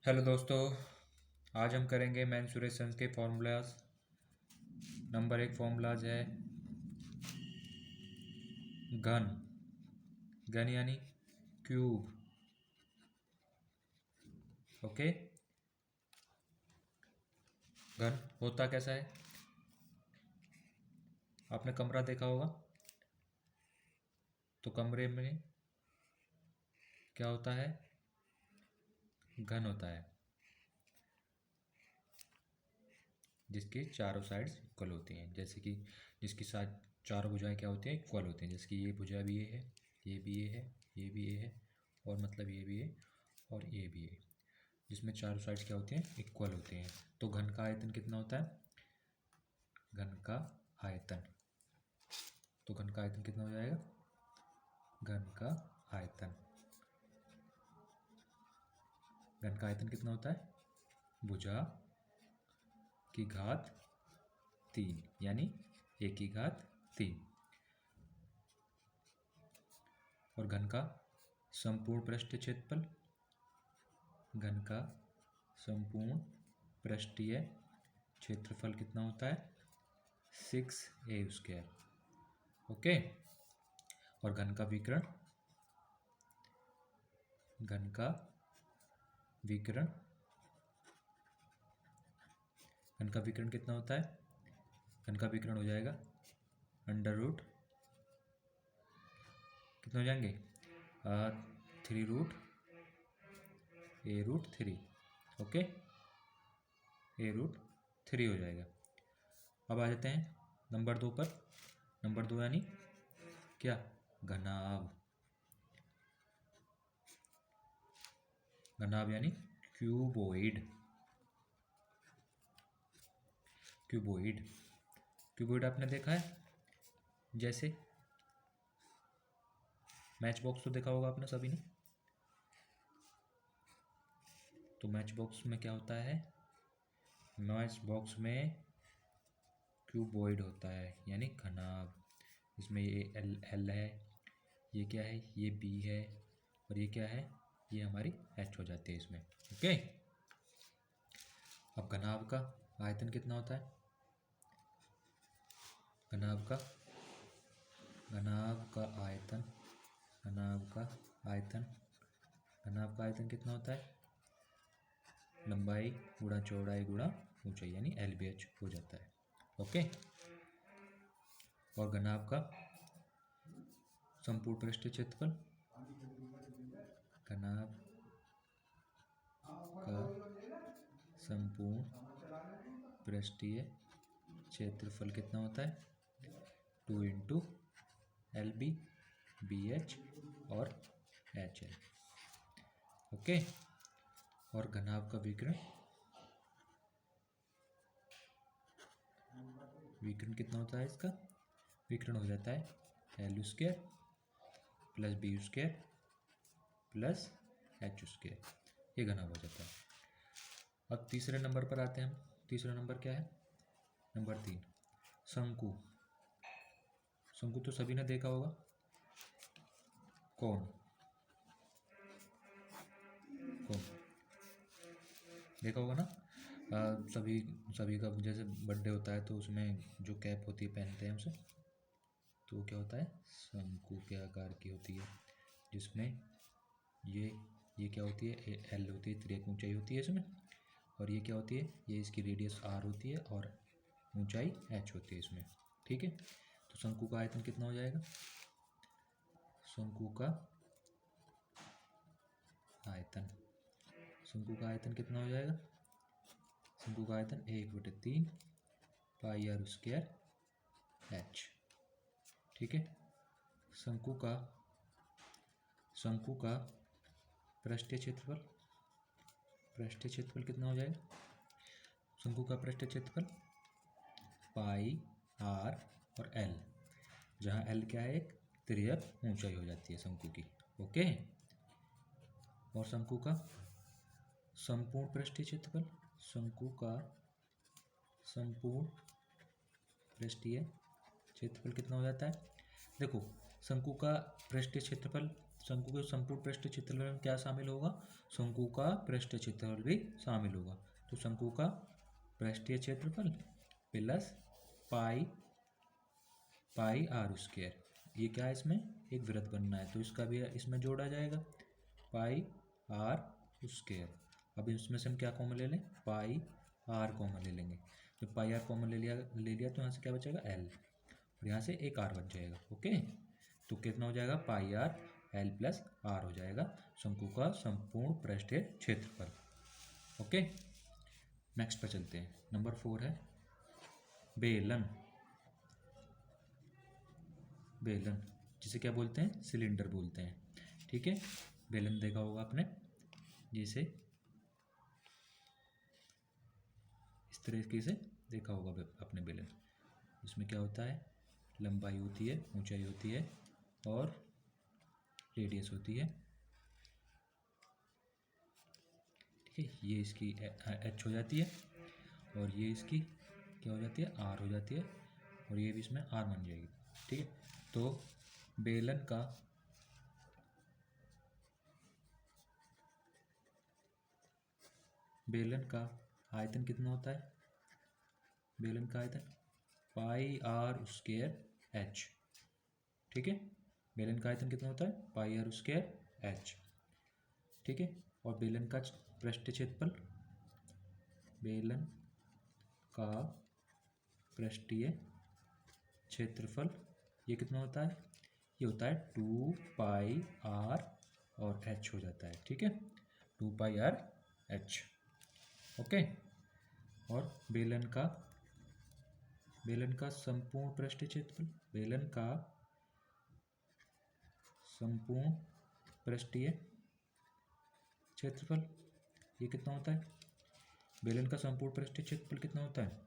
Hello दोस्तों। आज हम करेंगे मेंसुरेशंस के फॉर्मूलाज। नंबर एक फॉर्मूलाज है घन। घन यानी क्यूब। ओके। घन होता कैसा है? आपने कमरा देखा होगा, तो कमरे में क्या होता है? घन होता है, जिसकी चारों साइड्स इक्वल होती हैं। जैसे कि जिसकी साथ चारों भुजाएं क्या होती हैं? इक्वल होती हैं। जैसे कि ये भुजा भी ये है, ये भी ये है, ये भी ये है, और मतलब ये भी है और ये भी है, जिसमें चारों साइड्स क्या होती हैं? इक्वल होती हैं। तो घन का आयतन कितना होता है? घन का आयतन, तो घन का आयतन कितना हो जाएगा? घन का आयतन, घन का आयतन कितना होता है? भुजा की घात 3 यानी a की घात 3। और घन का संपूर्ण पृष्ठीय क्षेत्रफल, घन का संपूर्ण पृष्ठीय क्षेत्रफल कितना होता है? 6a²। ओके। और घन का विकर्ण, घन का विकर्ण, घन का विकर्ण कितना होता है? घन का विकर्ण हो जाएगा अंडर रूट, कितने हो जाएंगे? 3√a√3। ओके, a√3 हो जाएगा। अब आ जाते हैं नंबर 2 पर। नंबर 2 यानी क्या? घनाभ। घनाभ यानी क्यूबोइड। क्यूबोइड, क्यूबोइड आपने देखा है? जैसे मैच बॉक्स तो देखा होगा आपने सभी ने। तो मैच बॉक्स में क्या होता है? मैच बॉक्स में क्यूबोइड होता है यानी घनाभ। इसमें ये एल एल है, ये क्या है? ये बी है, और ये क्या है? ये हमारी एच हो जाती है इसमें। ओके। अब घनाभ का आयतन कितना होता है? घनाभ का घनाभ का आयतन, घनाभ का आयतन, घनाभ का आयतन कितना होता है? लंबाई गुणा चौड़ाई गुणा ऊंचाई यानी LBH हो जाता है। ओके। और घनाभ का संपूर्ण पृष्ठीय क्षेत्रफल, घनाभ का संपूर्ण पृष्ठीय क्षेत्रफल कितना होता है? 2 × LB BH और HL। ओके। और घनाभ का विकर्ण, विकर्ण कितना होता है इसका? विकर्ण हो जाता है LU² + BU² + HU²। ये घनाभ हो जाता है। अब तीसरे नंबर पर आते हैं हम। तीसरा नंबर क्या है? नंबर 3 शंकु। शंकु तो सभी ने देखा होगा। कौन कौन देखा होगा ना? सभी सभी का जैसे बर्थडे होता है तो उसमें जो कैप होती है पहनते हैं उसे, तो क्या होता है? शंकु के आकार की होती है, जिसमें ये क्या होती है? एल होती है, तिर्यक ऊंचाई होती है इसमें। और ये क्या होती है? ये इसकी रेडियस R होती है और ऊंचाई H होती है इसमें। ठीक है। तो शंकु का आयतन कितना हो जाएगा? शंकु का आयतन, शंकु का आयतन कितना हो जाएगा? शंकु का आयतन 1/3 πr² H। ठीक है। शंकु का पृष्ठीय क्षेत्रफल, पृष्ठीय क्षेत्रफल कितना हो जाएगा? शंकु का पृष्ठीय क्षेत्रफल पाई R और L, जहाँ L क्या है? एक तिर्यक ऊंचाई हो जाती है शंकु की। ओके। और शंकु का संपूर्ण पृष्ठीय क्षेत्रफल, शंकु का संपूर्ण पृष्ठीय क्षेत्रफल कितना हो जाता है? देखो, शंकु का पृष्ठीय क्षेत्रफल शंकु के संपूर्ण पृष्ठ क्षेत्रफल में क्या शामिल होगा? शंकु का पृष्ठ क्षेत्रफल भी शामिल होगा। तो शंकु का पृष्ठीय क्षेत्रफल प्लस पाई आर स्क्वायर, ये क्या है, इसमें एक वृत्त बनना है तो इसका भी इसमें जोड़ा जाएगा पाई आर स्क्वायर। अब इसमें से हम क्या कॉमन ले लें? पाई आर कॉमन ले लेंगे। जब पाई आर कॉमन ले लिया तो यहाँ से क्या बचेगा? एल, और यहाँ से एक आर बच जाएगा। ओके, तो कितना हो जाएगा? पाई आर एल प्लस आर हो जाएगा शंकु का संपूर्ण पृष्ठीय क्षेत्रफल। ओके, नेक्स्ट पर चलते हैं। नंबर 4 है बेलन। बेलन जिसे क्या बोलते हैं? सिलेंडर बोलते हैं। ठीक है, बेलन देखा होगा आपने, जिसे इस तरीके से देखा होगा अपने बेलन। इसमें क्या होता है? लंबाई होती है, ऊंचाई होती है और रेडियस होती है। ठीक है, ये इसकी एच हो जाती है और ये इसकी क्या हो जाती है? आर हो जाती है, और ये भी इसमें आर बन जाएगी। ठीक है, तो बेलन का आयतन कितना होता है? बेलन का आयतन पाई आर स्क्वायर एच। ठीक है, बेलन का आयतन कितना होता है? पाई आर स्क्वायर एच। ठीक है, और बेलन का पृष्ठीय क्षेत्रफल, बेलन का पृष्ठीय क्षेत्रफल ये कितना होता है? ये होता है 2 पाई आर और एच हो जाता है। ठीक है, 2 पाई आर एच। ओके, और बेलन का संपूर्ण पृष्ठीय क्षेत्रफल, बेलन का संपूर्ण पृष्ठीय क्षेत्रफल ये कितना होता है? बेलन का संपूर्ण पृष्ठीय क्षेत्रफल कितना होता है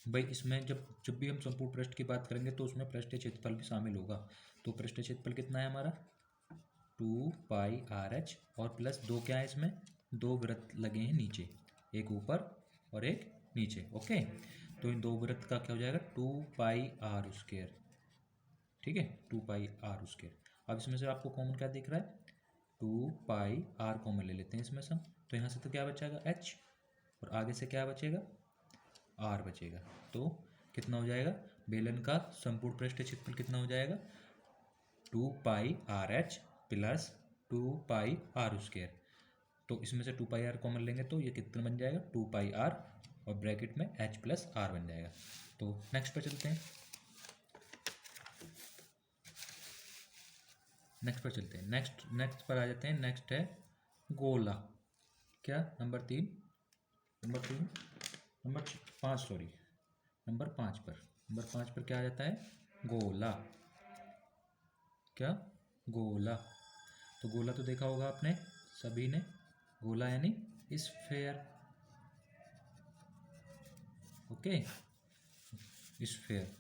भाई? इसमें जब भी हम संपूर्ण पृष्ठ की बात करेंगे तो उसमें पृष्ठीय क्षेत्रफल भी शामिल होगा। तो पृष्ठीय क्षेत्रफल कितना है हमारा? 2 पाई आर एच, और प्लस दो क्या है इसमें? दो वृत्त लगे हैं नीचे, एक ऊपर और एक नीचे। ओके, तो इन दो वृत्त का क्या हो जाएगा? 2 पाई आर स्क्वायर। ठीक है, 2 पाई आर स्क्वायर। अब इसमें से आपको कॉमन क्या दिख रहा है? 2 पाई आर कॉमन ले लेते हैं इसमें से, तो यहाँ से तो क्या बचेगा? एच, और आगे से क्या बचेगा? आर बचेगा। तो कितना हो जाएगा? बेलन का संपूर्ण पृष्ठीय क्षेत्रफल कितना हो जाएगा? 2 pi r h plus 2 pi r square. तो इसमें से 2 पाई आर कॉमन लेंगे तो ये कितना बन जाएगा? 2 पाई आर, और ब्रैकेट में एच प्लस आर बन जाएगा। तो नेक्स्ट पर चलते हैं। नेक्स्ट पर आ जाते हैं। नेक्स्ट है गोला। क्या? नंबर 5 सॉरी, नंबर 5 पर क्या आ जाता है? गोला। क्या? गोला। तो गोला तो देखा होगा आपने सभी ने, गोला यानी स्फेयर। Okay, sphere.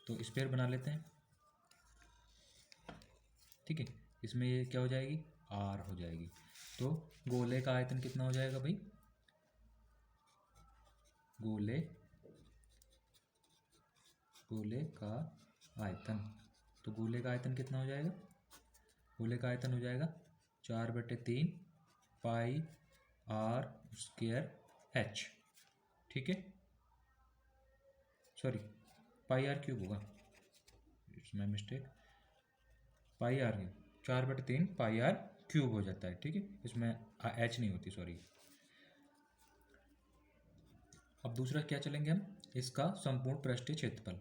तो स्फेयर बना लेते हैं। ठीक है, इसमें ये क्या हो जाएगी? आर हो जाएगी। तो गोले का आयतन कितना हो जाएगा भाई? गोले का आयतन, तो गोले का आयतन कितना हो जाएगा? गोले का आयतन हो जाएगा 4/3 पाई आर स्क्वायर एच। ठीक है, सॉरी, पाई आर क्यूब होगा, it's my mistake. Pi R cube, 4/3 pi R cube हो जाता है। ठीक है, इसमें एच नहीं होती, सॉरी। अब दूसरा क्या चलेंगे हम? इसका संपूर्ण पृष्ठीय क्षेत्रफल,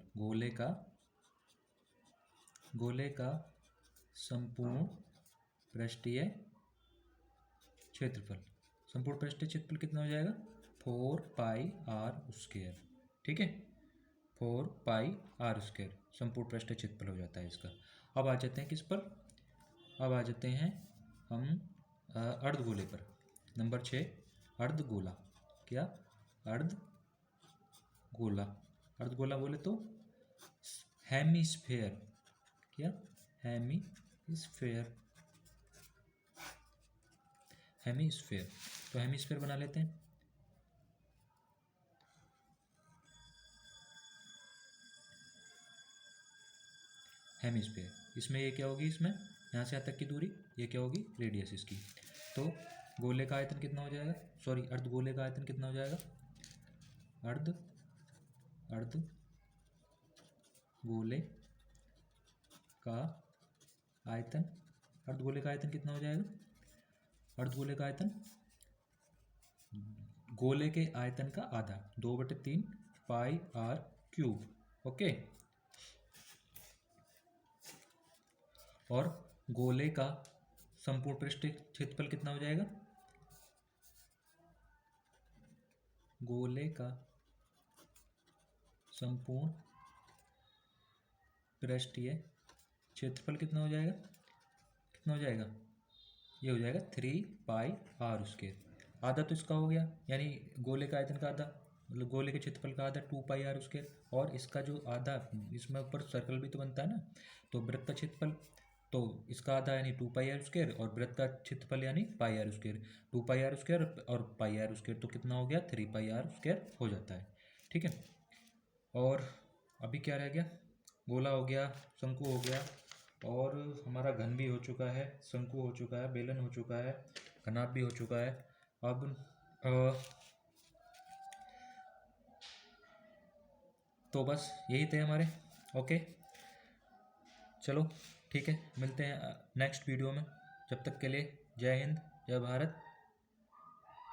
गोले का संपूर्ण पृष्ठीय क्षेत्रफल। संपूर्ण पृष्ठीय क्षेत्रफल कितना हो जाएगा? 4 पाई आर स्क्वायर। ठीक है, 4 पाई आर स्क्वायर संपूर्ण पृष्ठीय क्षेत्रफल हो जाता है इसका। अब आ जाते हैं किस पर? अब आ जाते हैं हम अर्धगोले पर। नंबर 6 अर्धगोला। क्या? अर्धगोला बोले तो हेमीस्फेयर। क्या? हेमीस्फेयर। तो हेमीस्फेयर बना लेते हैं। हेमीस्फेयर, इसमें ये क्या होगी? इसमें यहाँ से यहाँ तक की दूरी, ये क्या होगी, रेडियस इसकी। तो गोले का आयतन कितना हो जाएगा, सॉरी अर्धगोले का आयतन कितना हो जाएगा, अर्धगोले का आयतन, अर्धगोले का आयतन कितना हो जाएगा, अर्धगोले का आयतन गोले के आयतन का आधा, 2/3 पाई आर क्यूब। ओके, और गोले का संपूर्ण पृष्ठ क्षेत्रफल कितना हो जाएगा, गोले का संपूर्ण पृष्ठीय क्षेत्रफल कितना हो जाएगा, कितना हो जाएगा, ये हो जाएगा 3πr²। आधा तो इसका हो गया, यानी गोले का आयतन का आधा, मतलब गोले के क्षेत्रफल का आधा 2πr², और इसका जो आधा, इसमें ऊपर सर्कल भी तो बनता है ना, तो वृत्त का क्षेत्रफल, तो इसका आधा यानी 2πr² और वृत्त का क्षेत्रफल यानी πr², 2πr² और πr², तो कितना हो गया, 3πr² हो जाता है। ठीक है, और अभी क्या रह गया, गोला हो गया, शंकु हो गया, और हमारा घन भी हो चुका है, शंकु हो चुका है, बेलन हो चुका है, घनाभ भी हो चुका है। अब तो बस यही थे हमारे। ओके, चलो ठीक है, मिलते हैं नेक्स्ट वीडियो में। जब तक के लिए जय हिंद, जय भारत।